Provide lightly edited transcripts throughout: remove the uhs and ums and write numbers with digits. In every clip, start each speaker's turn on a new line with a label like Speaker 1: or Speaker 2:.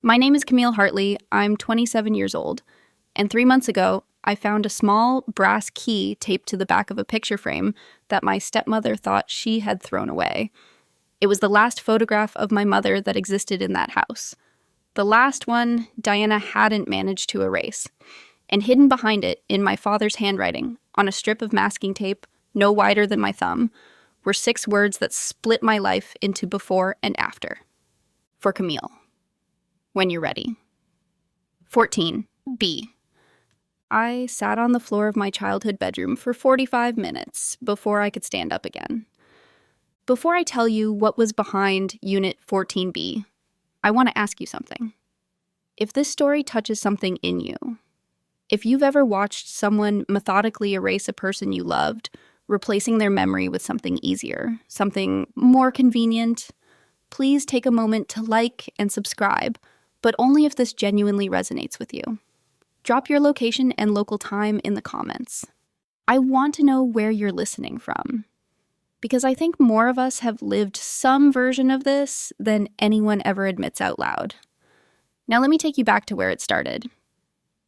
Speaker 1: My name is Camille Hartley. I'm 27 years old. And 3 months ago, I found a small brass key taped to the back of a picture frame that my stepmother thought she had thrown away. It was the last photograph of my mother that existed in that house. The last one Diana hadn't managed to erase. And hidden behind it, in my father's handwriting, on a strip of masking tape no wider than my thumb, were 6 words that split my life into before and after. For Camille. When you're ready. 14. B. I sat on the floor of my childhood bedroom for 45 minutes before I could stand up again. Before I tell you what was behind Unit 14B, I want to ask you something. If this story touches something in you, if you've ever watched someone methodically erase a person you loved, replacing their memory with something easier, something more convenient, please take a moment to like and subscribe, but only if this genuinely resonates with you. Drop your location and local time in the comments. I want to know where you're listening from, because I think more of us have lived some version of this than anyone ever admits out loud. Now let me take you back to where it started.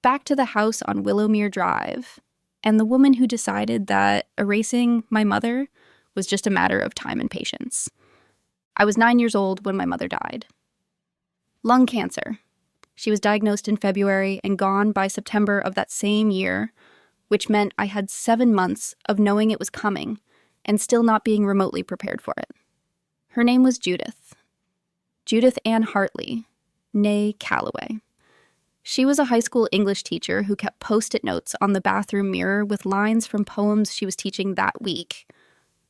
Speaker 1: Back to the house on Willowmere Drive, and the woman who decided that erasing my mother was just a matter of time and patience. I was 9 years old when my mother died. Lung cancer. She was diagnosed in February and gone by September of that same year, which meant I had 7 months of knowing it was coming and still not being remotely prepared for it. Her name was Judith. Judith Ann Hartley, née Calloway. She was a high school English teacher who kept Post-it notes on the bathroom mirror with lines from poems she was teaching that week.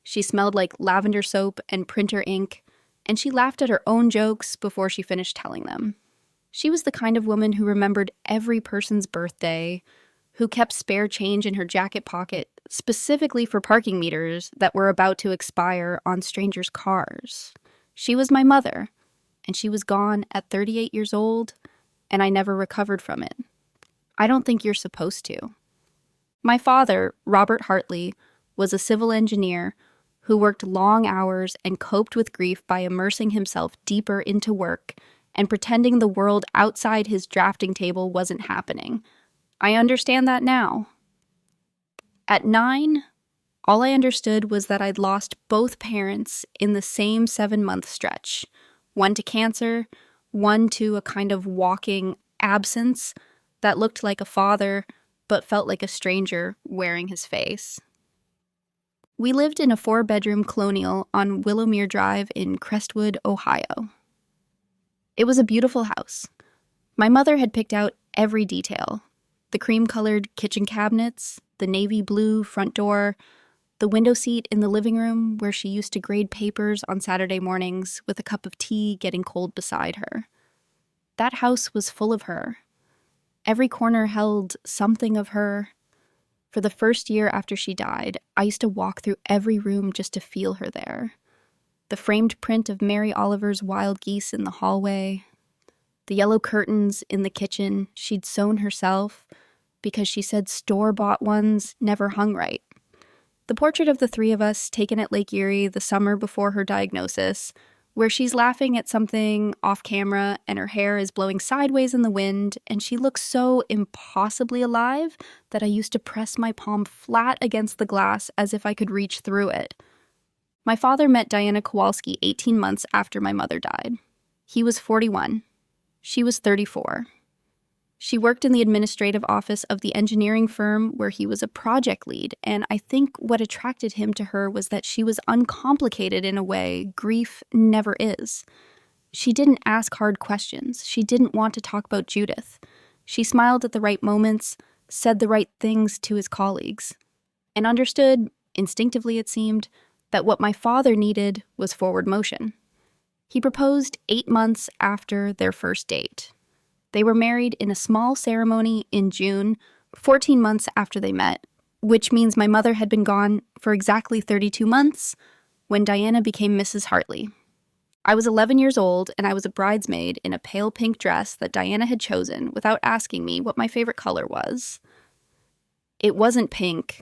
Speaker 1: She smelled like lavender soap and printer ink, and she laughed at her own jokes before she finished telling them. She was the kind of woman who remembered every person's birthday, who kept spare change in her jacket pocket specifically for parking meters that were about to expire on strangers' cars. She was my mother, and she was gone at 38 years old, and I never recovered from it. I don't think you're supposed to. My father, Robert Hartley, was a civil engineer who worked long hours and coped with grief by immersing himself deeper into work and pretending the world outside his drafting table wasn't happening. I understand that now. At 9, all I understood was that I'd lost both parents in the same 7-month stretch. One to cancer, one to a kind of walking absence that looked like a father but felt like a stranger wearing his face. We lived in a 4-bedroom colonial on Willowmere Drive in Crestwood, Ohio. It was a beautiful house. My mother had picked out every detail. The cream-colored kitchen cabinets, the navy blue front door, the window seat in the living room where she used to grade papers on Saturday mornings with a cup of tea getting cold beside her. That house was full of her. Every corner held something of her. For the first year after she died, I used to walk through every room just to feel her there. The framed print of Mary Oliver's wild geese in the hallway, the yellow curtains in the kitchen she'd sewn herself because she said store-bought ones never hung right. The portrait of the 3 of us taken at Lake Erie the summer before her diagnosis, where she's laughing at something off camera and her hair is blowing sideways in the wind, and she looks so impossibly alive that I used to press my palm flat against the glass as if I could reach through it. My father met Diana Kowalski 18 months after my mother died. He was 41. She was 34. She worked in the administrative office of the engineering firm where he was a project lead, and I think what attracted him to her was that she was uncomplicated in a way grief never is. She didn't ask hard questions. She didn't want to talk about Judith. She smiled at the right moments, said the right things to his colleagues, and understood, instinctively it seemed, that what my father needed was forward motion. He proposed 8 months after their first date. They were married in a small ceremony in June, 14 months after they met, which means my mother had been gone for exactly 32 months when Diana became Mrs. Hartley. I was 11 years old, and I was a bridesmaid in a pale pink dress that Diana had chosen without asking me what my favorite color was. It wasn't pink.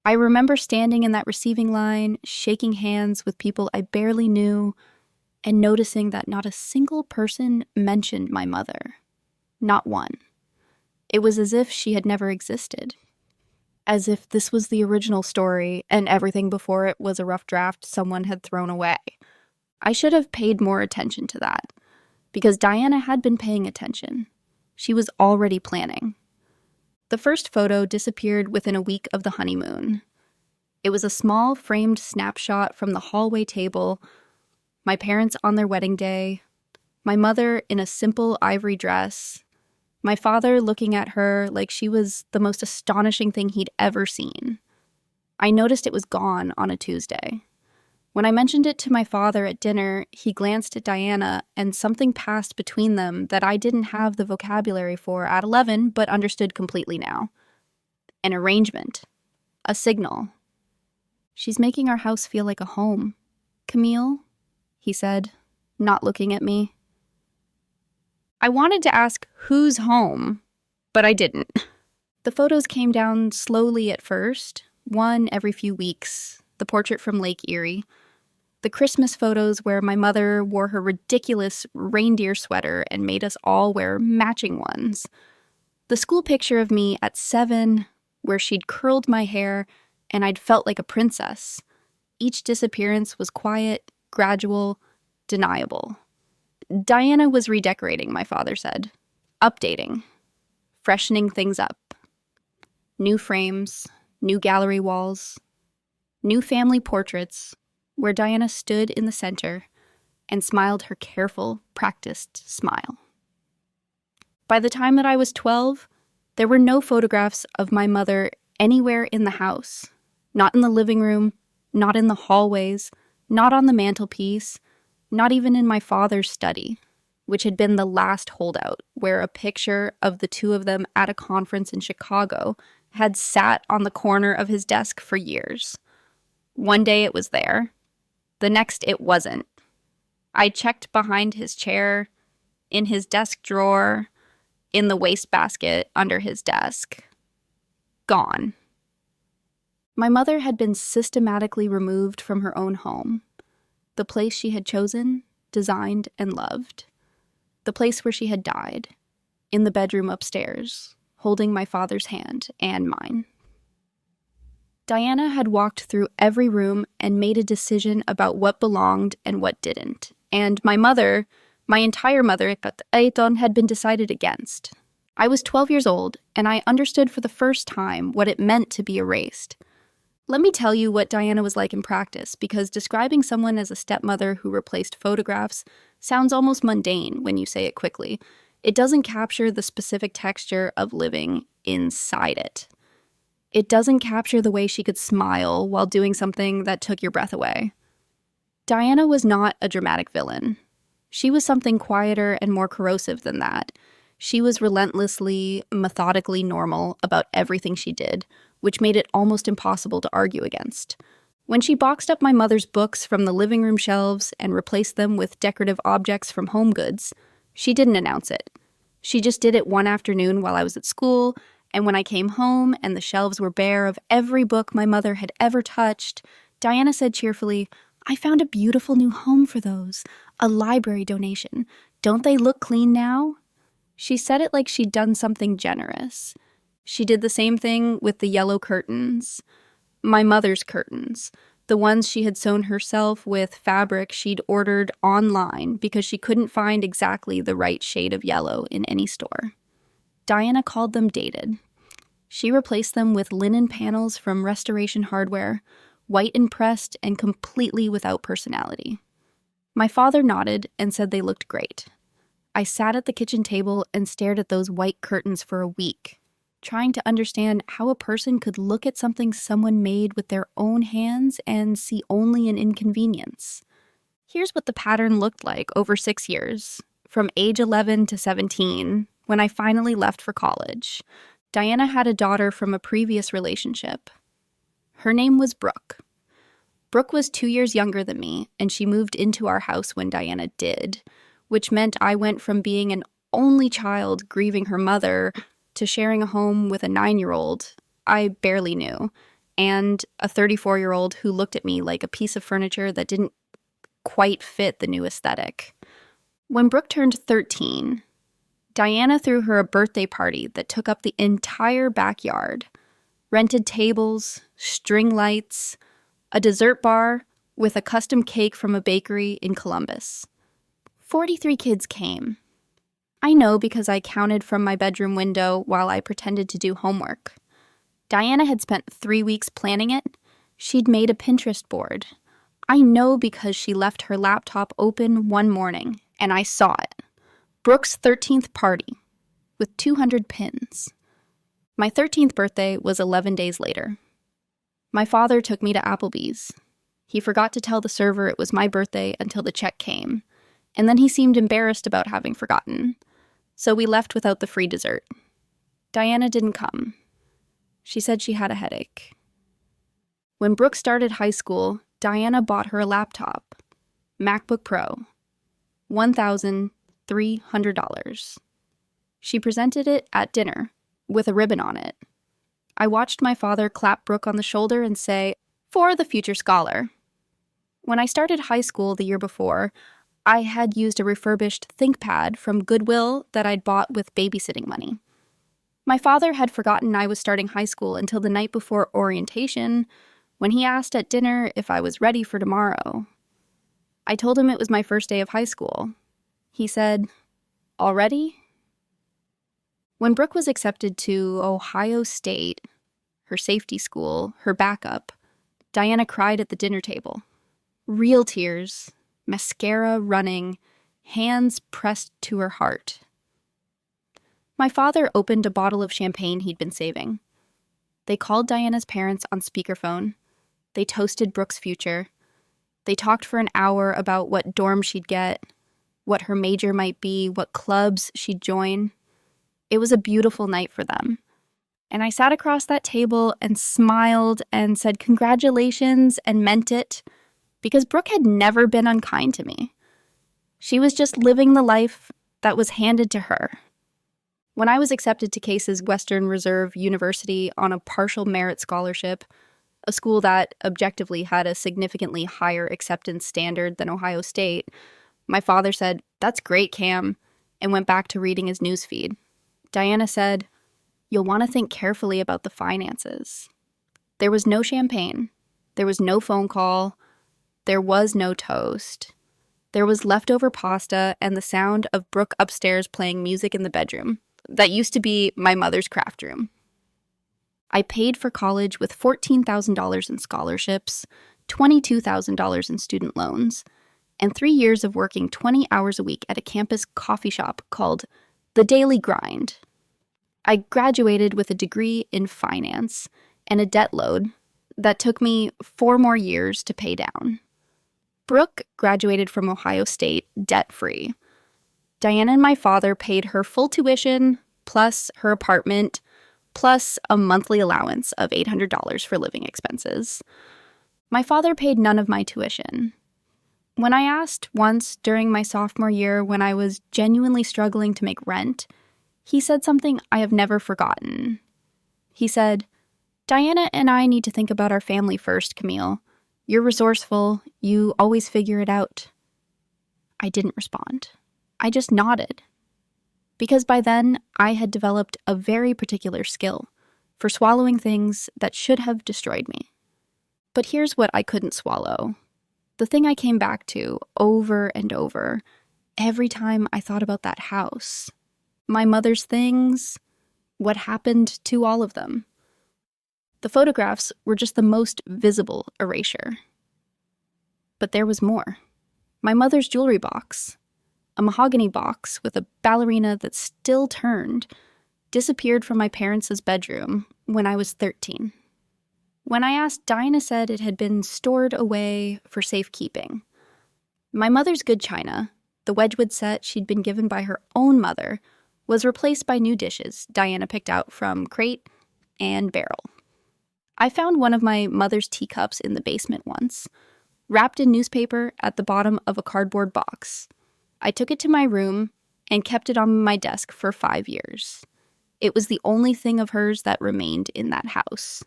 Speaker 1: I remember standing in that receiving line, shaking hands with people I barely knew, and noticing that not a single person mentioned my mother. Not one. It was as if she had never existed. As if this was the original story and everything before it was a rough draft someone had thrown away. I should have paid more attention to that, because Diana had been paying attention. She was already planning. The first photo disappeared within a week of the honeymoon. It was a small framed snapshot from the hallway table, my parents on their wedding day, my mother in a simple ivory dress, my father looking at her like she was the most astonishing thing he'd ever seen. I noticed it was gone on a Tuesday. When I mentioned it to my father at dinner, he glanced at Diana, and something passed between them that I didn't have the vocabulary for at 11, but understood completely now. An arrangement. A signal. "She's making our house feel like a home. Camille," he said, not looking at me. I wanted to ask who's home, but I didn't. The photos came down slowly at first, one every few weeks. The portrait from Lake Erie. The Christmas photos where my mother wore her ridiculous reindeer sweater and made us all wear matching ones. The school picture of me at 7, where she'd curled my hair and I'd felt like a princess. Each disappearance was quiet, gradual, deniable. Diana was redecorating, my father said. Updating. Freshening things up. New frames, new gallery walls, new family portraits where Diana stood in the center and smiled her careful, practiced smile. By the time that I was 12, there were no photographs of my mother anywhere in the house. Not in the living room, not in the hallways, not on the mantelpiece, not even in my father's study, which had been the last holdout, where a picture of the two of them at a conference in Chicago had sat on the corner of his desk for years. One day it was there. The next it wasn't. I checked behind his chair, in his desk drawer, in the wastebasket under his desk. Gone. My mother had been systematically removed from her own home, the place she had chosen, designed, and loved, the place where she had died, in the bedroom upstairs, holding my father's hand and mine. Diana had walked through every room and made a decision about what belonged and what didn't, and my mother, my entire mother, had been decided against. I was 12 years old, and I understood for the first time what it meant to be erased. Let me tell you what Diana was like in practice, because describing someone as a stepmother who replaced photographs sounds almost mundane when you say it quickly. It doesn't capture the specific texture of living inside it. It doesn't capture the way she could smile while doing something that took your breath away. Diana was not a dramatic villain. She was something quieter and more corrosive than that. She was relentlessly, methodically normal about everything she did, which made it almost impossible to argue against. When she boxed up my mother's books from the living room shelves and replaced them with decorative objects from Home Goods, she didn't announce it. She just did it one afternoon while I was at school, and when I came home and the shelves were bare of every book my mother had ever touched, Diana said cheerfully, "I found a beautiful new home for those, a library donation. Don't they look clean now?" She said it like she'd done something generous. She did the same thing with the yellow curtains. My mother's curtains, the ones she had sewn herself with fabric she'd ordered online because she couldn't find exactly the right shade of yellow in any store. Diana called them dated. She replaced them with linen panels from Restoration Hardware, white and pressed and completely without personality. My father nodded and said they looked great. I sat at the kitchen table and stared at those white curtains for a week, trying to understand how a person could look at something someone made with their own hands and see only an inconvenience. Here's what the pattern looked like over 6 years, from age 11 to 17, when I finally left for college. Diana had a daughter from a previous relationship. Her name was Brooke. Brooke was 2 years younger than me, and she moved into our house when Diana did, which meant I went from being an only child grieving her mother to sharing a home with a 9-year-old I barely knew, and a 34-year-old who looked at me like a piece of furniture that didn't quite fit the new aesthetic. When Brooke turned 13, Diana threw her a birthday party that took up the entire backyard, rented tables, string lights, a dessert bar with a custom cake from a bakery in Columbus. 43 kids came. I know because I counted from my bedroom window while I pretended to do homework. Diana had spent 3 weeks planning it. She'd made a Pinterest board. I know because she left her laptop open one morning, and I saw it. Brooke's 13th party, with 200 pins. My 13th birthday was 11 days later. My father took me to Applebee's. He forgot to tell the server it was my birthday until the check came, and then he seemed embarrassed about having forgotten. So we left without the free dessert. Diana didn't come. She said she had a headache. When Brooke started high school, Diana bought her a laptop, MacBook Pro, $1,300. She presented it at dinner with a ribbon on it. I watched my father clap Brooke on the shoulder and say, "For the future scholar." When I started high school the year before, I had used a refurbished ThinkPad from Goodwill that I'd bought with babysitting money. My father had forgotten I was starting high school until the night before orientation, when he asked at dinner if I was ready for tomorrow. I told him it was my first day of high school. He said, "Already?" When Brooke was accepted to Ohio State, her safety school, her backup, Diana cried at the dinner table. Real tears, mascara running, hands pressed to her heart. My father opened a bottle of champagne he'd been saving. They called Diana's parents on speakerphone. They toasted Brooke's future. They talked for an hour about what dorm she'd get, what her major might be, what clubs she'd join. It was a beautiful night for them. And I sat across that table and smiled and said congratulations and meant it, because Brooke had never been unkind to me. She was just living the life that was handed to her. When I was accepted to Case's Western Reserve University on a partial merit scholarship, a school that objectively had a significantly higher acceptance standard than Ohio State, my father said, "That's great, Cam," and went back to reading his newsfeed. Diana said, "You'll want to think carefully about the finances." There was no champagne. There was no phone call. There was no toast. There was leftover pasta and the sound of Brooke upstairs playing music in the bedroom. That used to be my mother's craft room. I paid for college with $14,000 in scholarships, $22,000 in student loans, and 3 years of working 20 hours a week at a campus coffee shop called The Daily Grind. I graduated with a degree in finance and a debt load that took me 4 more years to pay down. Brooke graduated from Ohio State debt-free. Diana and my father paid her full tuition, plus her apartment, plus a monthly allowance of $800 for living expenses. My father paid none of my tuition. When I asked once during my sophomore year when I was genuinely struggling to make rent, he said something I have never forgotten. He said, "Diana and I need to think about our family first, Camille. You're resourceful. You always figure it out." I didn't respond. I just nodded. Because by then, I had developed a very particular skill for swallowing things that should have destroyed me. But here's what I couldn't swallow. The thing I came back to over and over, every time I thought about that house. My mother's things, what happened to all of them. The photographs were just the most visible erasure. But there was more. My mother's jewelry box, a mahogany box with a ballerina that still turned, disappeared from my parents' bedroom when I was 13. When I asked, Diana said it had been stored away for safekeeping. My mother's good china, the Wedgwood set she'd been given by her own mother, was replaced by new dishes Diana picked out from crate and barrel. I found one of my mother's teacups in the basement once, wrapped in newspaper at the bottom of a cardboard box. I took it to my room and kept it on my desk for 5 years. It was the only thing of hers that remained in that house.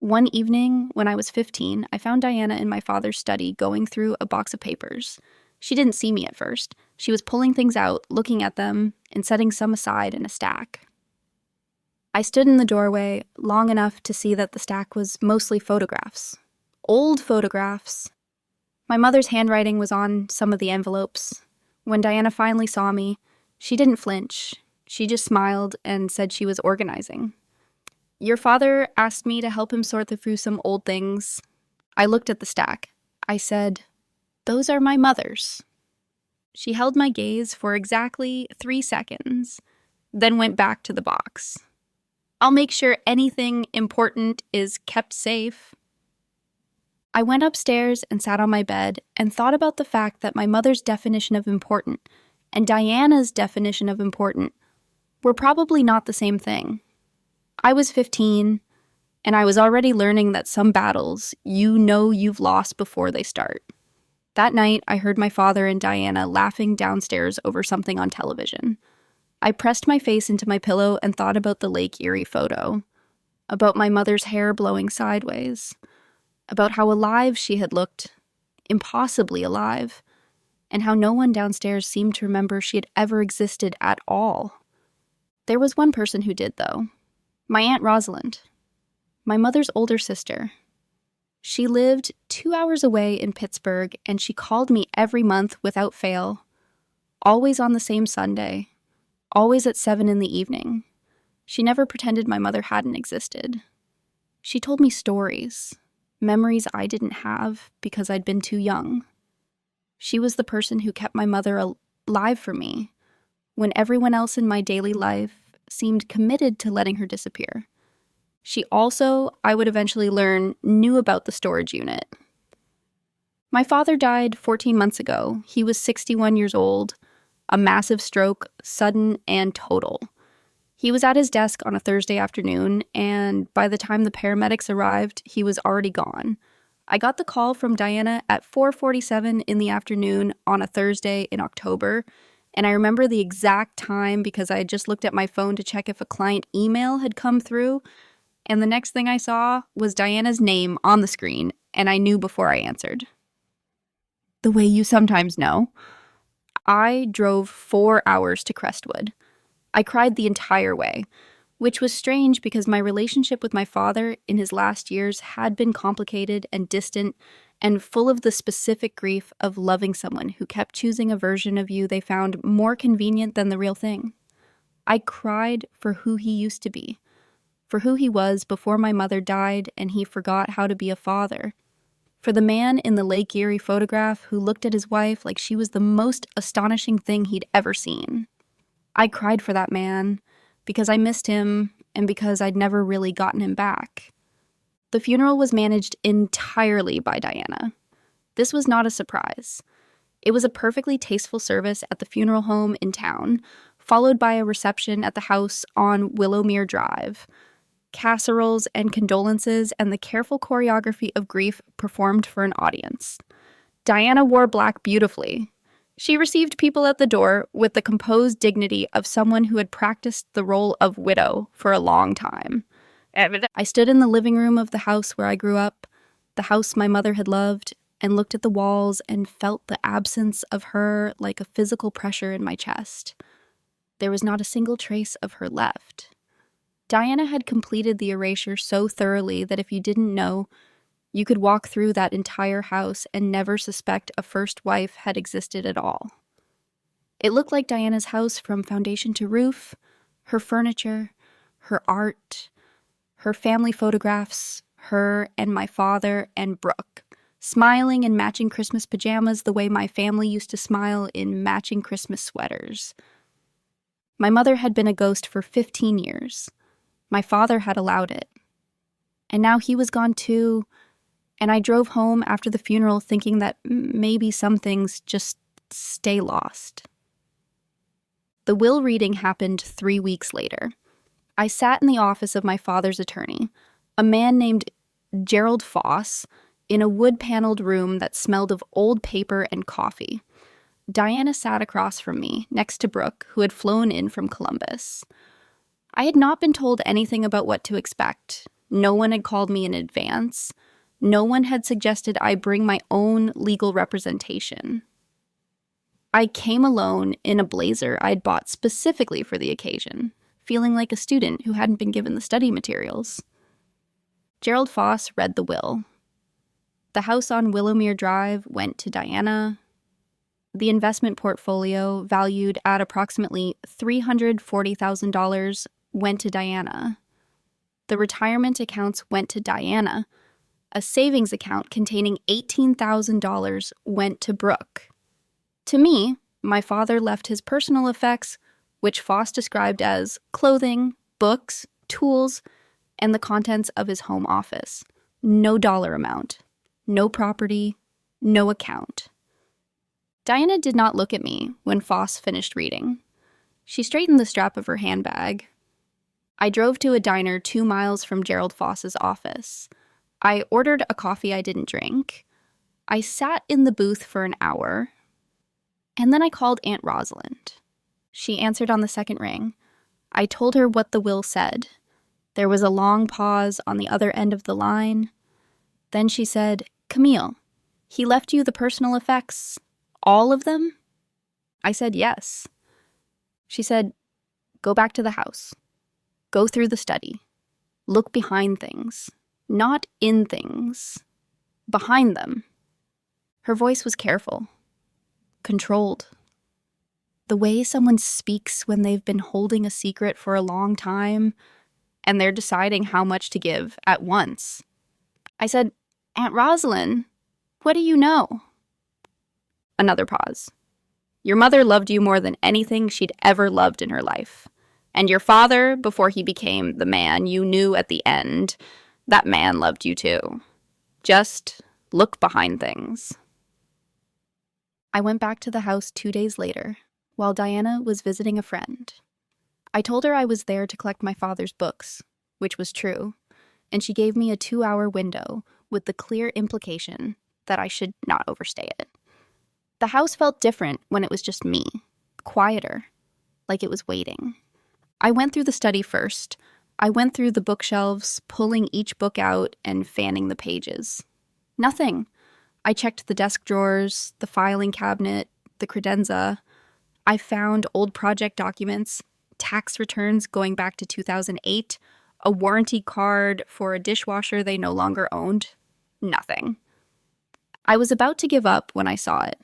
Speaker 1: One evening, when I was 15, I found Diana in my father's study going through a box of papers. She didn't see me at first. She was pulling things out, looking at them, and setting some aside in a stack. I stood in the doorway long enough to see that the stack was mostly photographs. Old photographs. My mother's handwriting was on some of the envelopes. When Diana finally saw me, she didn't flinch. She just smiled and said she was organizing. "Your father asked me to help him sort through some old things." I looked at the stack. I said, "Those are my mother's." She held my gaze for exactly 3 seconds, then went back to the box. "I'll make sure anything important is kept safe." I went upstairs and sat on my bed and thought about the fact that my mother's definition of important and Diana's definition of important were probably not the same thing. I was 15, and I was already learning that some battles you know you've lost before they start. That night, I heard my father and Diana laughing downstairs over something on television. I pressed my face into my pillow and thought about the Lake Erie photo, about my mother's hair blowing sideways, about how alive she had looked, impossibly alive, and how no one downstairs seemed to remember she had ever existed at all. There was one person who did, though. My Aunt Rosalind, my mother's older sister. She lived 2 hours away in Pittsburgh, and she called me every month without fail, always on the same Sunday, always at 7 in the evening. She never pretended my mother hadn't existed. She told me stories, memories I didn't have because I'd been too young. She was the person who kept my mother alive for me when everyone else in my daily life seemed committed to letting her disappear. She also, I would eventually learn, knew about the storage unit. My father died 14 months ago. He was 61 years old, a massive stroke, sudden and total. He was at his desk on a Thursday afternoon, and by the time the paramedics arrived, he was already gone. I got the call from Diana at 4:47 in the afternoon on a Thursday in October, and I remember the exact time because I had just looked at my phone to check if a client email had come through, and the next thing I saw was Diana's name on the screen, and I knew before I answered. The way you sometimes know. I drove 4 hours to Crestwood. I cried the entire way, which was strange because my relationship with my father in his last years had been complicated and distant and full of the specific grief of loving someone who kept choosing a version of you they found more convenient than the real thing. I cried for who he used to be, for who he was before my mother died and he forgot how to be a father, for the man in the Lake Erie photograph who looked at his wife like she was the most astonishing thing he'd ever seen. I cried for that man because I missed him and because I'd never really gotten him back. The funeral was managed entirely by Diana. This was not a surprise. It was a perfectly tasteful service at the funeral home in town, followed by a reception at the house on Willowmere Drive. Casseroles and condolences and the careful choreography of grief performed for an audience. Diana wore black beautifully. She received people at the door with the composed dignity of someone who had practiced the role of widow for a long time. I stood in the living room of the house where I grew up, the house my mother had loved, and looked at the walls and felt the absence of her like a physical pressure in my chest. There was not a single trace of her left. Diana had completed the erasure so thoroughly that if you didn't know, you could walk through that entire house and never suspect a first wife had existed at all. It looked like Diana's house from foundation to roof, her furniture, her art, her family photographs, her and my father and Brooke, smiling in matching Christmas pajamas the way my family used to smile in matching Christmas sweaters. My mother had been a ghost for 15 years. My father had allowed it. And now he was gone too, and I drove home after the funeral thinking that maybe some things just stay lost. The will reading happened 3 weeks later. I sat in the office of my father's attorney, a man named Gerald Foss, in a wood-paneled room that smelled of old paper and coffee. Diana sat across from me, next to Brooke, who had flown in from Columbus. I had not been told anything about what to expect. No one had called me in advance. No one had suggested I bring my own legal representation. I came alone in a blazer I'd bought specifically for the occasion, feeling like a student who hadn't been given the study materials. Gerald Foss read the will. The house on Willowmere Drive went to Diana. The investment portfolio, valued at approximately $340,000, went to Diana. The retirement accounts went to Diana. A savings account containing $18,000 went to Brooke. To me, my father left his personal effects, which Foss described as clothing, books, tools, and the contents of his home office. No dollar amount, no property, no account. Diana did not look at me when Foss finished reading. She straightened the strap of her handbag. I drove to a diner 2 miles from Gerald Foss's office. I ordered a coffee I didn't drink. I sat in the booth for an hour. And then I called Aunt Rosalind. She answered on the second ring. I told her what the will said. There was a long pause on the other end of the line. Then she said, "Camille, he left you the personal effects. All of them?" I said yes. She said, "Go back to the house. Go through the study. Look behind things. Not in things. Behind them." Her voice was careful. Controlled. The way someone speaks when they've been holding a secret for a long time and they're deciding how much to give at once. I said, "Aunt Rosalind, what do you know?" Another pause. "Your mother loved you more than anything she'd ever loved in her life. And your father, before he became the man you knew at the end, that man loved you too. Just look behind things." I went back to the house 2 days later, while Diana was visiting a friend. I told her I was there to collect my father's books, which was true, and she gave me a 2-hour window with the clear implication that I should not overstay it. The house felt different when it was just me, quieter, like it was waiting. I went through the study first. I went through the bookshelves, pulling each book out and fanning the pages. Nothing. I checked the desk drawers, the filing cabinet, the credenza. I found old project documents, tax returns going back to 2008, a warranty card for a dishwasher they no longer owned. Nothing. I was about to give up when I saw it.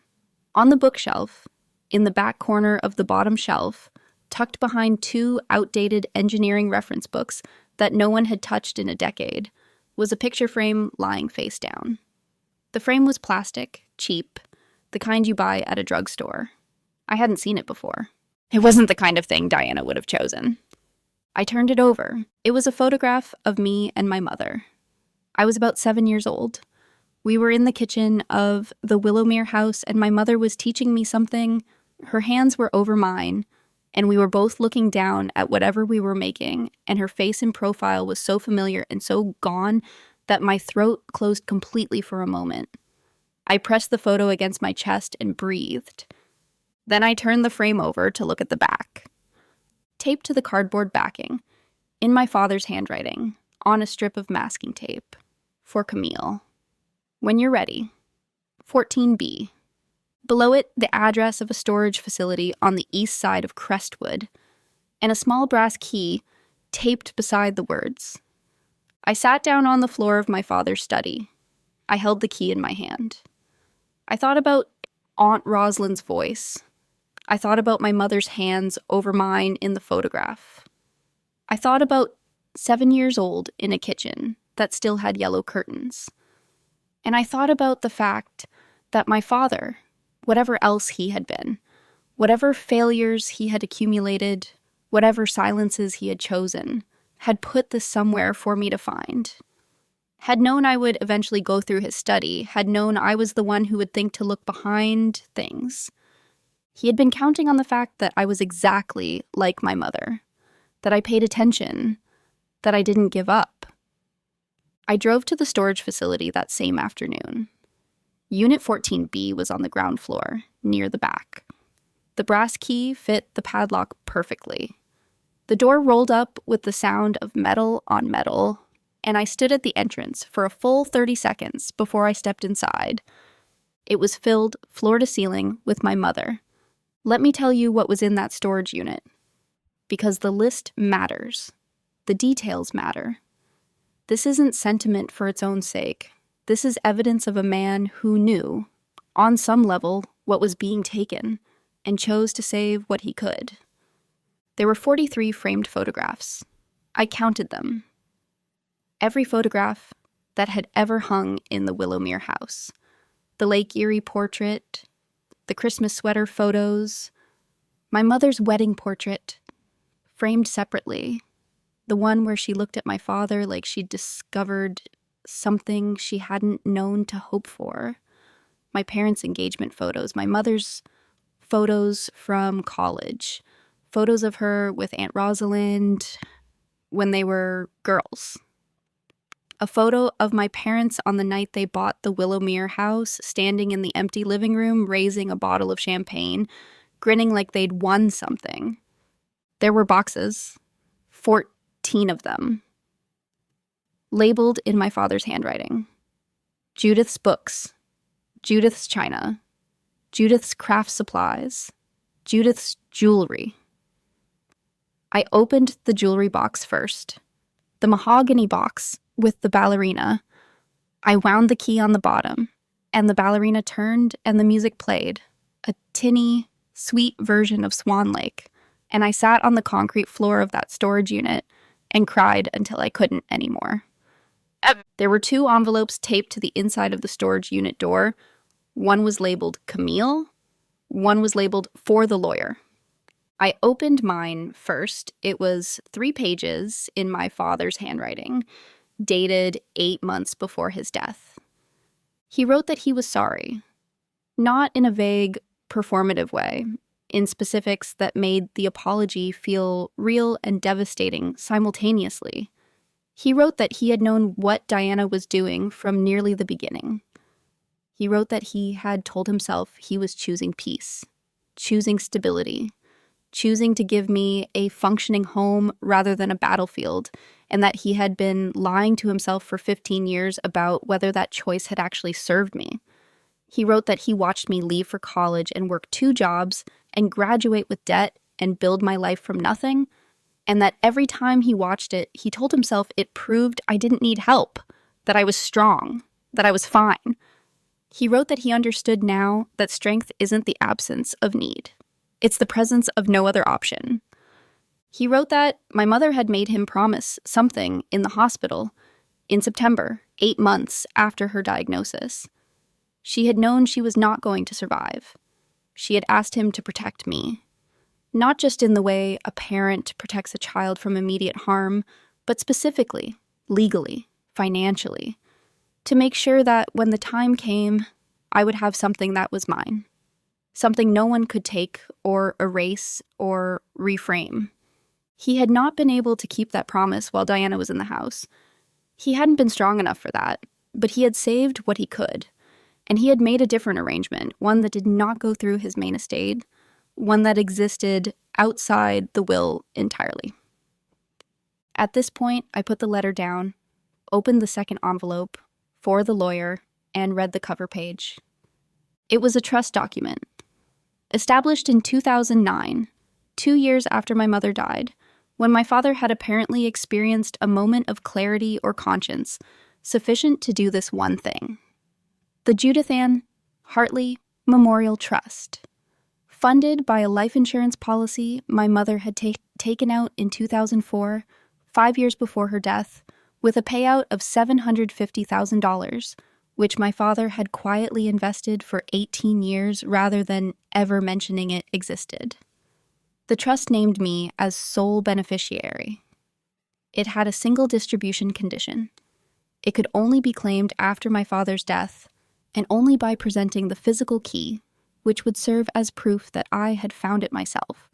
Speaker 1: On the bookshelf, in the back corner of the bottom shelf, tucked behind 2 outdated engineering reference books that no one had touched in a decade, was a picture frame lying face down. The frame was plastic, cheap, the kind you buy at a drugstore. I hadn't seen it before. It wasn't the kind of thing Diana would have chosen. I turned it over. It was a photograph of me and my mother. I was about 7 years old. We were in the kitchen of the Willowmere house, and my mother was teaching me something. Her hands were over mine, and we were both looking down at whatever we were making, and her face in profile was so familiar and so gone that my throat closed completely for a moment. I pressed the photo against my chest and breathed. Then I turned the frame over to look at the back. Taped to the cardboard backing, in my father's handwriting, on a strip of masking tape, for Camille. When you're ready. 14B. Below it, the address of a storage facility on the east side of Crestwood, and a small brass key taped beside the words. I sat down on the floor of my father's study. I held the key in my hand. I thought about Aunt Rosalind's voice. I thought about my mother's hands over mine in the photograph. I thought about 7 years old in a kitchen that still had yellow curtains. And I thought about the fact that my father, whatever else he had been, whatever failures he had accumulated, whatever silences he had chosen, had put this somewhere for me to find. Had known I would eventually go through his study, had known I was the one who would think to look behind things. He had been counting on the fact that I was exactly like my mother, that I paid attention, that I didn't give up. I drove to the storage facility that same afternoon. Unit 14B was on the ground floor, near the back. The brass key fit the padlock perfectly. The door rolled up with the sound of metal on metal, and I stood at the entrance for a full 30 seconds before I stepped inside. It was filled floor to ceiling with my mother. Let me tell you what was in that storage unit. Because the list matters. The details matter. This isn't sentiment for its own sake. This is evidence of a man who knew, on some level, what was being taken, and chose to save what he could. There were 43 framed photographs. I counted them. Every photograph that had ever hung in the Willowmere house. The Lake Erie portrait, the Christmas sweater photos, my mother's wedding portrait, framed separately, the one where she looked at my father like she'd discovered something she hadn't known to hope for, my parents' engagement photos, my mother's photos from college, photos of her with Aunt Rosalind when they were girls. A photo of my parents on the night they bought the Willowmere house, standing in the empty living room, raising a bottle of champagne, grinning like they'd won something. There were boxes, 14 of them, labeled in my father's handwriting. Judith's books, Judith's china, Judith's craft supplies, Judith's jewelry. I opened the jewelry box first, the mahogany box with the ballerina. I wound the key on the bottom, and the ballerina turned and the music played, a tinny, sweet version of Swan Lake, and I sat on the concrete floor of that storage unit and cried until I couldn't anymore. There were 2 envelopes taped to the inside of the storage unit door. One was labeled Camille, one was labeled for the lawyer. I opened mine first. It was 3 pages in my father's handwriting, dated 8 months before his death. He wrote that he was sorry, not in a vague, performative way, in specifics that made the apology feel real and devastating simultaneously. He wrote that he had known what Diana was doing from nearly the beginning. He wrote that he had told himself he was choosing peace, choosing stability, choosing to give me a functioning home rather than a battlefield, and that he had been lying to himself for 15 years about whether that choice had actually served me. He wrote that he watched me leave for college and work 2 jobs and graduate with debt and build my life from nothing, and that every time he watched it, he told himself it proved I didn't need help, that I was strong, that I was fine. He wrote that he understood now that strength isn't the absence of need. It's the presence of no other option. He wrote that my mother had made him promise something in the hospital in September, 8 months after her diagnosis. She had known she was not going to survive. She had asked him to protect me, not just in the way a parent protects a child from immediate harm, but specifically, legally, financially, to make sure that when the time came, I would have something that was mine, something no one could take or erase or reframe. He had not been able to keep that promise while Diana was in the house. He hadn't been strong enough for that, but he had saved what he could. And he had made a different arrangement, one that did not go through his main estate, one that existed outside the will entirely. At this point, I put the letter down, opened the second envelope for the lawyer, and read the cover page. It was a trust document. Established in 2009, 2 years after my mother died, when my father had apparently experienced a moment of clarity or conscience sufficient to do this one thing. The Judith Ann Hartley Memorial Trust, funded by a life insurance policy my mother had taken out in 2004, 5 years before her death, with a payout of $750,000, which my father had quietly invested for 18 years rather than ever mentioning it existed. The trust named me as sole beneficiary. It had a single distribution condition. It could only be claimed after my father's death, and only by presenting the physical key, which would serve as proof that I had found it myself,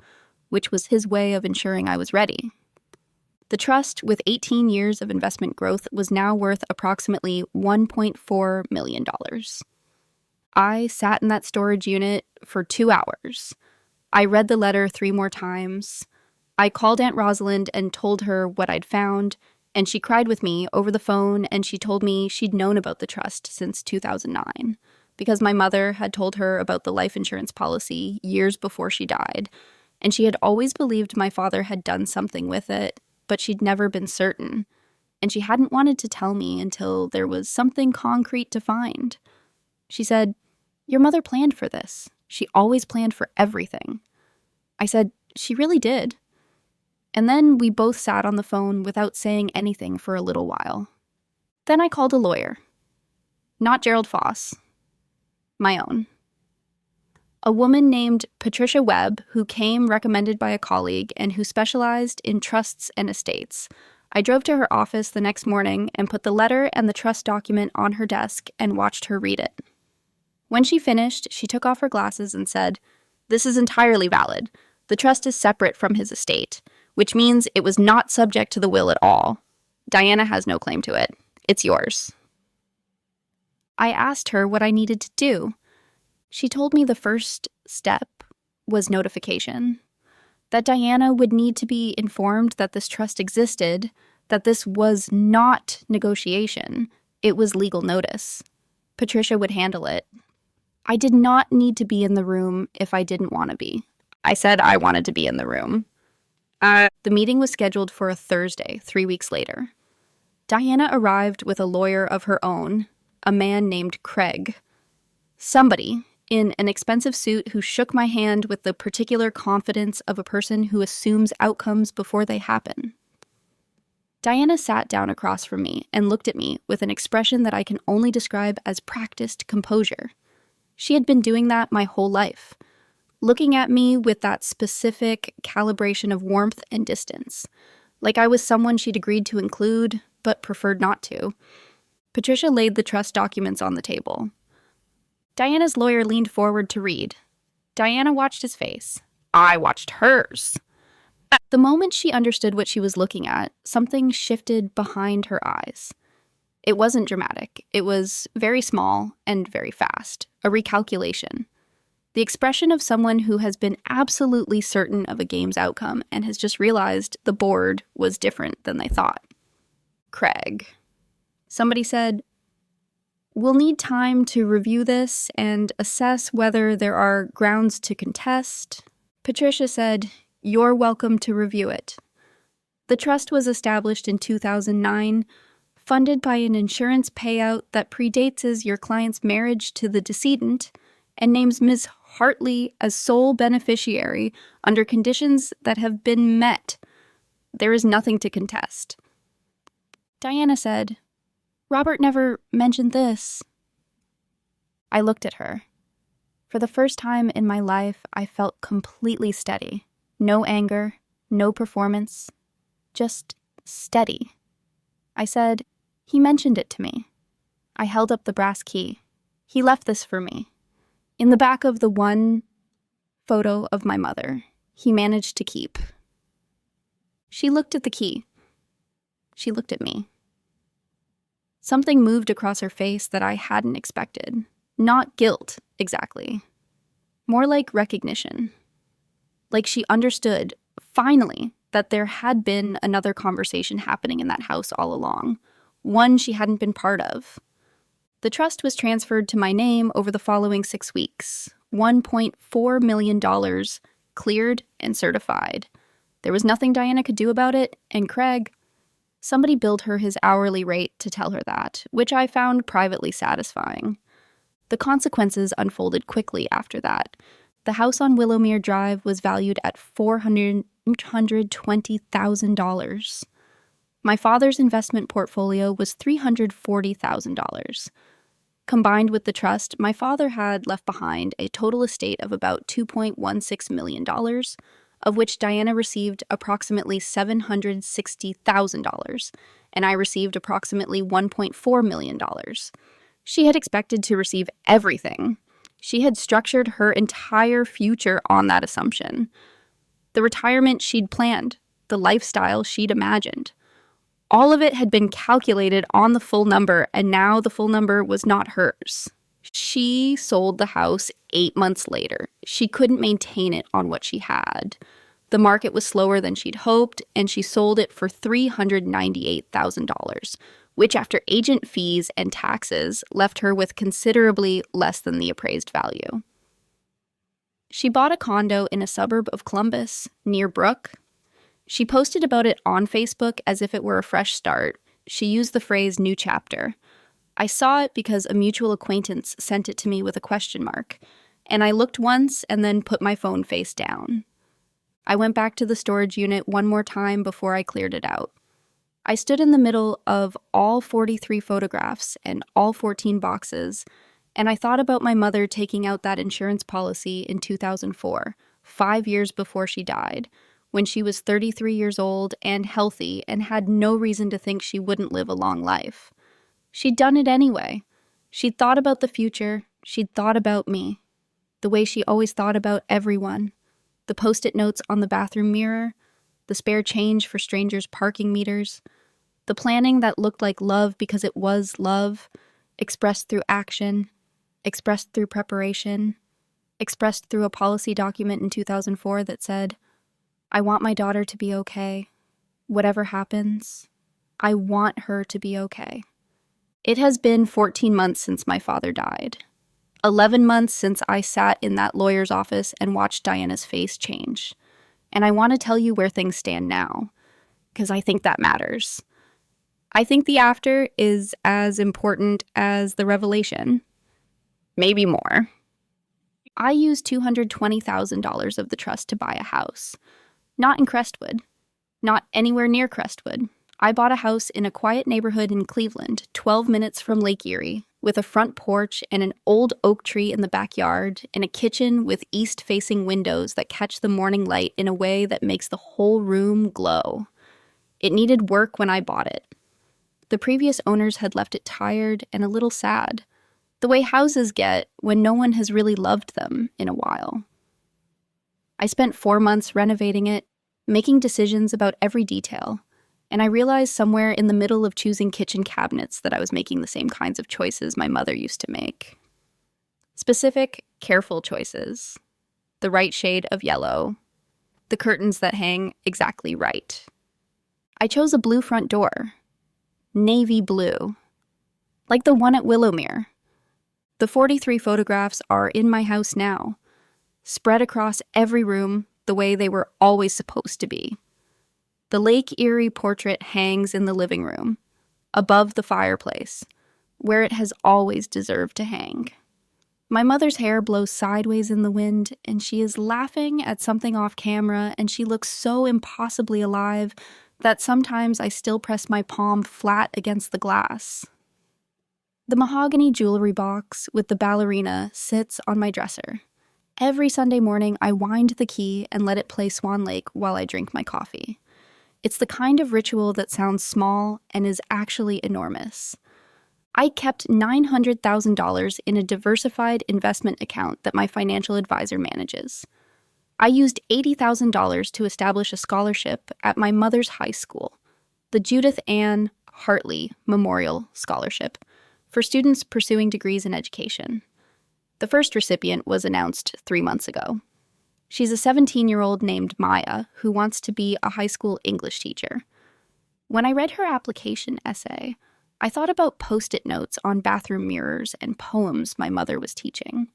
Speaker 1: which was his way of ensuring I was ready. The trust, with 18 years of investment growth, was now worth approximately $1.4 million. I sat in that storage unit for 2 hours. I read the letter 3 more times. I called Aunt Rosalind and told her what I'd found, And she cried with me over the phone, and she told me she'd known about the trust since 2009 because my mother had told her about the life insurance policy years before she died, and she had always believed my father had done something with it, but she'd never been certain, and she hadn't wanted to tell me until there was something concrete to find. She said, "Your mother planned for this. She always planned for everything." I said, "She really did." And then we both sat on the phone without saying anything for a little while. Then I called a lawyer. Not Gerald Foss. My own. A woman named Patricia Webb, who came recommended by a colleague and who specialized in trusts and estates. I drove to her office the next morning and put the letter and the trust document on her desk and watched her read it. When she finished, she took off her glasses and said, "This is entirely valid. The trust is separate from his estate, which means it was not subject to the will at all. Diana has no claim to it. It's yours." I asked her what I needed to do. She told me the first step was notification, that Diana would need to be informed that this trust existed, that this was not negotiation, it was legal notice. Patricia would handle it. I did not need to be in the room if I didn't want to be. I said I wanted to be in the room. The meeting was scheduled for a Thursday, 3 weeks later. Diana arrived with a lawyer of her own, a man named Craig. Somebody in an expensive suit who shook my hand with the particular confidence of a person who assumes outcomes before they happen. Diana sat down across from me and looked at me with an expression that I can only describe as practiced composure. She had been doing that my whole life, looking at me with that specific calibration of warmth and distance, like I was someone she'd agreed to include, but preferred not to. Patricia laid the trust documents on the table. Diana's lawyer leaned forward to read. Diana watched his face. I watched hers. The moment she understood what she was looking at, something shifted behind her eyes. It wasn't dramatic. It was very small and very fast, a recalculation. The expression of someone who has been absolutely certain of a game's outcome and has just realized the board was different than they thought. Craig. Somebody said, "We'll need time to review this and assess whether there are grounds to contest." Patricia said, "You're welcome to review it." The trust was established in 2009, funded by an insurance payout that predates as your client's marriage to the decedent, and names Ms. Hartley as sole beneficiary under conditions that have been met. There is nothing to contest. Diana said, "Robert never mentioned this." I looked at her. For the first time in my life, I felt completely steady. No anger, no performance, just steady. I said, "He mentioned it to me." I held up the brass key. "He left this for me. In the back of the one photo of my mother, he managed to keep." She looked at the key. She looked at me. Something moved across her face that I hadn't expected. Not guilt, exactly. More like recognition. Like she understood, finally, that there had been another conversation happening in that house all along. One she hadn't been part of. The trust was transferred to my name over the following 6 weeks. $1.4 million cleared and certified. There was nothing Diana could do about it, and Craig, somebody billed her his hourly rate to tell her that, which I found privately satisfying. The consequences unfolded quickly after that. The house on Willowmere Drive was valued at $420,000. My father's investment portfolio was $340,000. Combined with the trust, my father had left behind a total estate of about $2.16 million, of which Diana received approximately $760,000, and I received approximately $1.4 million. She had expected to receive everything. She had structured her entire future on that assumption. The retirement she'd planned, the lifestyle she'd imagined. All of it had been calculated on the full number, and now the full number was not hers. She sold the house 8 months later. She couldn't maintain it on what she had. The market was slower than she'd hoped, and she sold it for $398,000, which, after agent fees and taxes, left her with considerably less than the appraised value. She bought a condo in a suburb of Columbus, near Brook. She posted about it on Facebook as if it were a fresh start. She used the phrase "new chapter." I saw it because a mutual acquaintance sent it to me with a question mark, and I looked once and then put my phone face down. I went back to the storage unit one more time before I cleared it out. I stood in the middle of all 43 photographs and all 14 boxes, and I thought about my mother taking out that insurance policy in 2004, 5 years before she died, when she was 33 years old and healthy and had no reason to think she wouldn't live a long life. She'd done it anyway. She'd thought about the future. She'd thought about me, the way she always thought about everyone. The Post-it notes on the bathroom mirror, the spare change for strangers' parking meters, the planning that looked like love because it was love, expressed through action, expressed through preparation, expressed through a policy document in 2004 that said, "I want my daughter to be okay. Whatever happens, I want her to be okay." It has been 14 months since my father died. 11 months since I sat in that lawyer's office and watched Diana's face change. And I want to tell you where things stand now, because I think that matters. I think the after is as important as the revelation. Maybe more. I used $220,000 of the trust to buy a house. Not in Crestwood. Not anywhere near Crestwood. I bought a house in a quiet neighborhood in Cleveland, 12 minutes from Lake Erie, with a front porch and an old oak tree in the backyard, and a kitchen with east-facing windows that catch the morning light in a way that makes the whole room glow. It needed work when I bought it. The previous owners had left it tired and a little sad, the way houses get when no one has really loved them in a while. I spent 4 months renovating it, making decisions about every detail, and I realized somewhere in the middle of choosing kitchen cabinets that I was making the same kinds of choices my mother used to make. Specific, careful choices. The right shade of yellow. The curtains that hang exactly right. I chose a blue front door. Navy blue. Like the one at Willowmere. The 43 photographs are in my house now, spread across every room the way they were always supposed to be. The Lake Erie portrait hangs in the living room, above the fireplace, where it has always deserved to hang. My mother's hair blows sideways in the wind, and she is laughing at something off camera, and she looks so impossibly alive that sometimes I still press my palm flat against the glass. The mahogany jewelry box with the ballerina sits on my dresser. Every Sunday morning, I wind the key and let it play Swan Lake while I drink my coffee. It's the kind of ritual that sounds small and is actually enormous. I kept $900,000 in a diversified investment account that my financial advisor manages. I used $80,000 to establish a scholarship at my mother's high school, the Judith Ann Hartley Memorial Scholarship, for students pursuing degrees in education. The first recipient was announced 3 months ago. She's a 17-year-old named Maya who wants to be a high school English teacher. When I read her application essay, I thought about Post-it notes on bathroom mirrors and poems my mother was teaching.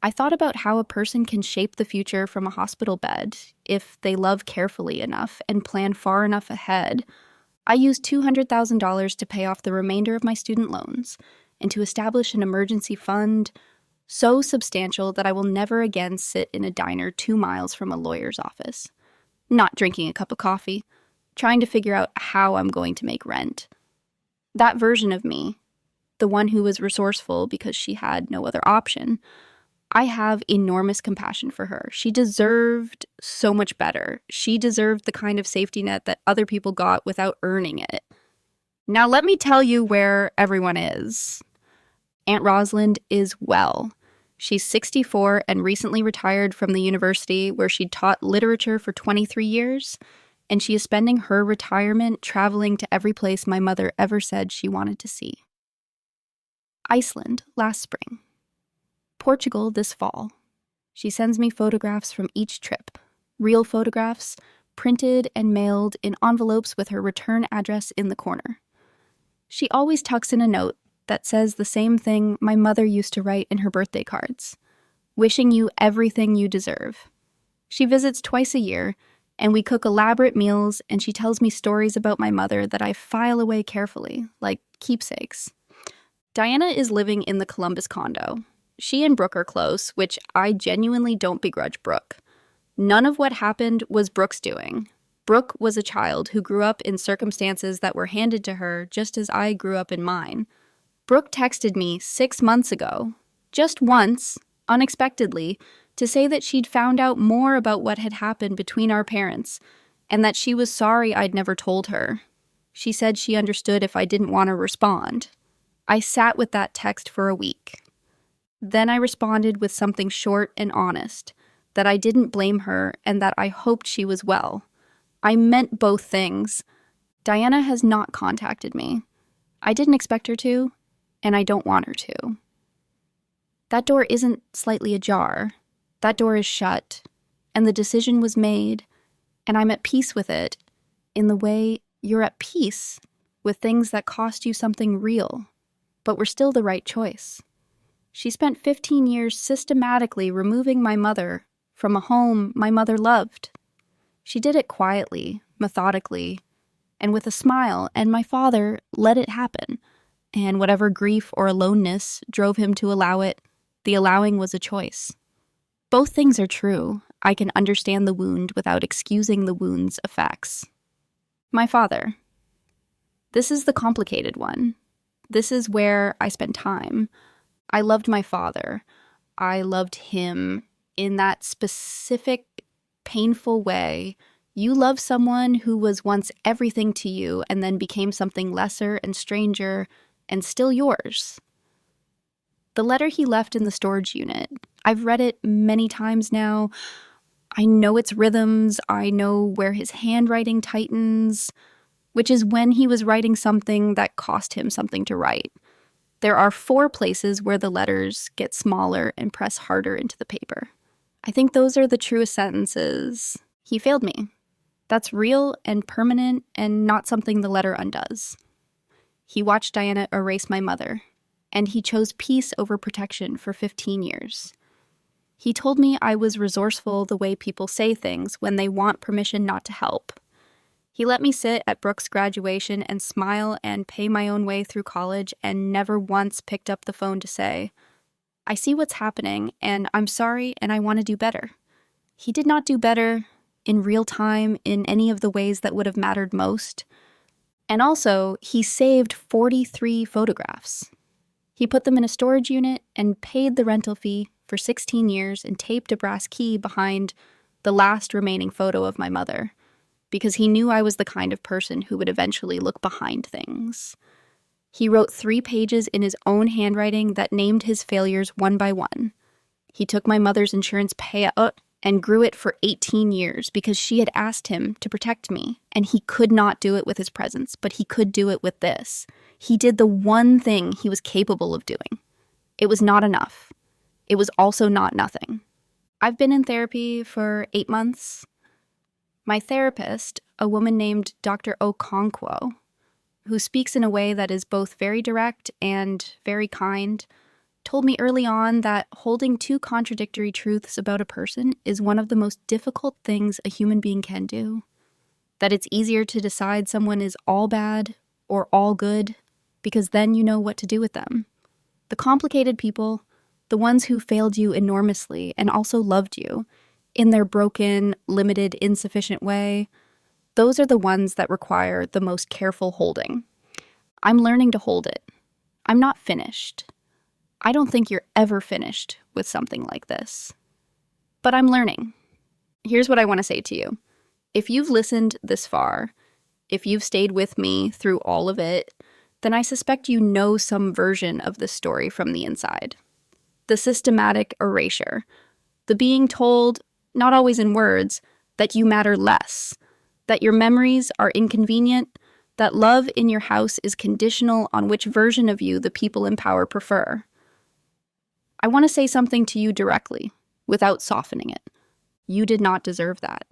Speaker 1: I thought about how a person can shape the future from a hospital bed if they love carefully enough and plan far enough ahead. I used $200,000 to pay off the remainder of my student loans and to establish an emergency fund so substantial that I will never again sit in a diner 2 miles from a lawyer's office, not drinking a cup of coffee, trying to figure out how I'm going to make rent. That version of me, the one who was resourceful because she had no other option, I have enormous compassion for her. She deserved so much better. She deserved the kind of safety net that other people got without earning it. Now let me tell you where everyone is. Aunt Rosalind is well. She's 64 and recently retired from the university where she taught literature for 23 years, and she is spending her retirement traveling to every place my mother ever said she wanted to see. Iceland last spring. Portugal this fall. She sends me photographs from each trip. real photographs, printed and mailed in envelopes with her return address in the corner. She always tucks in a note that says the same thing my mother used to write in her birthday cards: wishing you everything you deserve. She visits twice a year, and we cook elaborate meals, and she tells me stories about my mother that I file away carefully, like keepsakes. Diana is living in the Columbus condo. She and Brooke are close, which I genuinely don't begrudge Brooke. None of what happened was Brooke's doing. Brooke was a child who grew up in circumstances that were handed to her just as I grew up in mine. Brooke texted me 6 months ago, just once, unexpectedly, to say that she'd found out more about what had happened between our parents and that she was sorry I'd never told her. She said she understood if I didn't want to respond. I sat with that text for a week. Then I responded with something short and honest, that I didn't blame her and that I hoped she was well. I meant both things. Diana has not contacted me. I didn't expect her to, and I don't want her to. That door isn't slightly ajar. That door is shut, and the decision was made, and I'm at peace with it, in the way you're at peace with things that cost you something real, but were still the right choice. She spent 15 years systematically removing my mother from a home my mother loved. She did it quietly, methodically, and with a smile, and my father let it happen. And whatever grief or aloneness drove him to allow it, the allowing was a choice. Both things are true. I can understand the wound without excusing the wound's effects. My father. This is the complicated one. This is where I spend time. I loved my father. I loved him in that specific, painful way. You love someone who was once everything to you and then became something lesser and stranger and still yours. The letter he left in the storage unit, I've read it many times now. I know its rhythms. I know where his handwriting tightens, which is when he was writing something that cost him something to write. There are 4 places where the letters get smaller and press harder into the paper. I think those are the truest sentences. He failed me. That's real and permanent and not something the letter undoes. He watched Diana erase my mother, and he chose peace over protection for 15 years. He told me I was resourceful the way people say things when they want permission not to help. He let me sit at Brooke's graduation and smile and pay my own way through college and never once picked up the phone to say, I see what's happening and I'm sorry and I want to do better. He did not do better in real time in any of the ways that would have mattered most. And also, he saved 43 photographs. He put them in a storage unit and paid the rental fee for 16 years and taped a brass key behind the last remaining photo of my mother, because he knew I was the kind of person who would eventually look behind things. He wrote 3 pages in his own handwriting that named his failures one by one. He took my mother's insurance payout and grew it for 18 years because she had asked him to protect me, and he could not do it with his presence, but he could do it with this. He did the one thing he was capable of doing. It was not enough. It was also not nothing. I've been in therapy for 8 months. My therapist, a woman named Dr. Okonkwo, who speaks in a way that is both very direct and very kind, told me early on that holding 2 contradictory truths about a person is one of the most difficult things a human being can do. That it's easier to decide someone is all bad or all good, because then you know what to do with them. The complicated people, the ones who failed you enormously and also loved you, in their broken, limited, insufficient way, those are the ones that require the most careful holding. I'm learning to hold it. I'm not finished. I don't think you're ever finished with something like this. But I'm learning. Here's what I want to say to you. If you've listened this far, if you've stayed with me through all of it, then I suspect you know some version of this story from the inside. The systematic erasure. The being told, not always in words, that you matter less, that your memories are inconvenient, that love in your house is conditional on which version of you the people in power prefer. I want to say something to you directly, without softening it. You did not deserve that.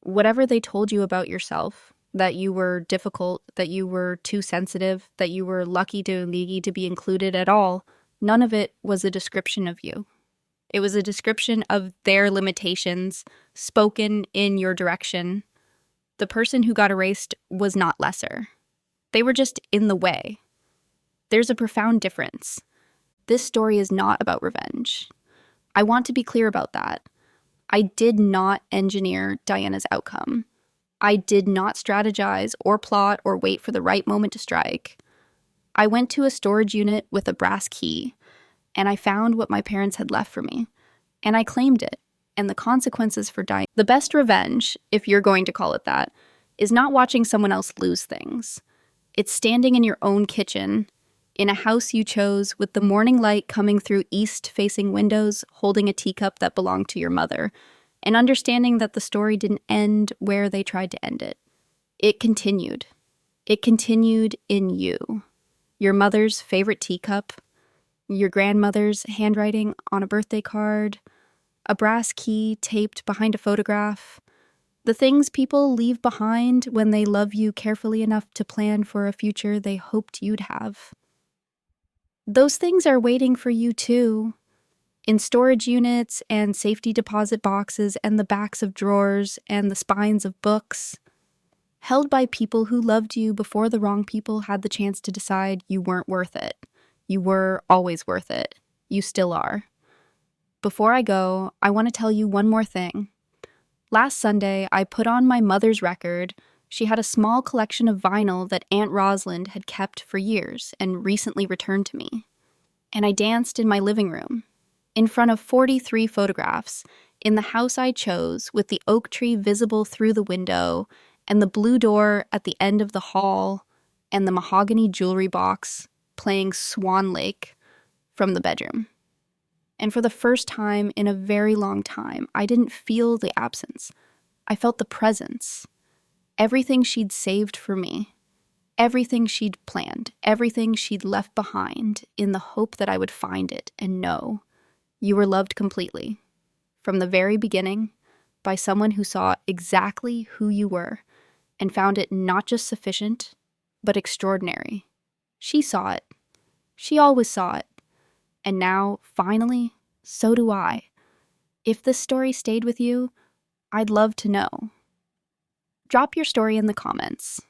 Speaker 1: Whatever they told you about yourself, that you were difficult, that you were too sensitive, that you were lucky to be included at all, none of it was a description of you. It was a description of their limitations spoken in your direction. The person who got erased was not lesser. They were just in the way. There's a profound difference. This story is not about revenge. I want to be clear about that. I did not engineer Diana's outcome. I did not strategize or plot or wait for the right moment to strike. I went to a storage unit with a brass key, and I found what my parents had left for me, and I claimed it, and the consequences for dying. The best revenge, if you're going to call it that, is not watching someone else lose things. It's standing in your own kitchen, in a house you chose, with the morning light coming through east-facing windows, holding a teacup that belonged to your mother, and understanding that the story didn't end where they tried to end it. It continued. It continued in you. Your mother's favorite teacup, your grandmother's handwriting on a birthday card, a brass key taped behind a photograph, the things people leave behind when they love you carefully enough to plan for a future they hoped you'd have. Those things are waiting for you too, in storage units and safety deposit boxes and the backs of drawers and the spines of books, held by people who loved you before the wrong people had the chance to decide you weren't worth it. You were always worth it. You still are. Before I go, I want to tell you one more thing. Last Sunday, I put on my mother's record. She had a small collection of vinyl that Aunt Rosalind had kept for years and recently returned to me. And I danced in my living room, in front of 43 photographs, in the house I chose, with the oak tree visible through the window, and the blue door at the end of the hall, and the mahogany jewelry box playing Swan Lake from the bedroom. And for the first time in a very long time, I didn't feel the absence. I felt the presence. Everything she'd saved for me, everything she'd planned, everything she'd left behind in the hope that I would find it and know you were loved completely, from the very beginning, by someone who saw exactly who you were and found it not just sufficient, but extraordinary. She saw it. She always saw it. And now, finally, so do I. If this story stayed with you, I'd love to know. Drop your story in the comments.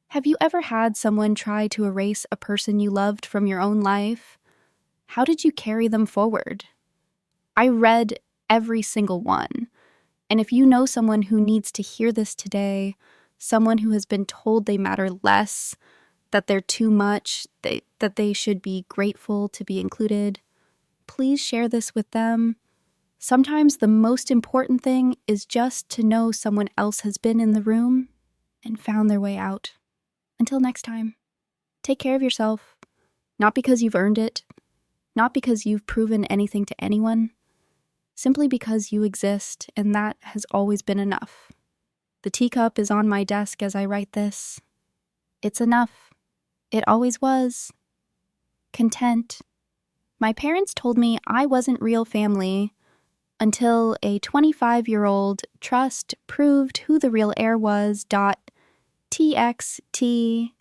Speaker 1: Have you ever had someone try to erase a person you loved from your own life? How did you carry them forward? I read every single one. And if you know someone who needs to hear this today, someone who has been told they matter less, that they're too much, that they should be grateful to be included, please share this with them. Sometimes the most important thing is just to know someone else has been in the room and found their way out. Until next time, take care of yourself, not because you've earned it, not because you've proven anything to anyone, simply because you exist, and that has always been enough. The teacup is on my desk as I write this. It's enough. It always was. Content. My parents told me I wasn't real family until a 25-year-old trust proved who the real heir was. TXT.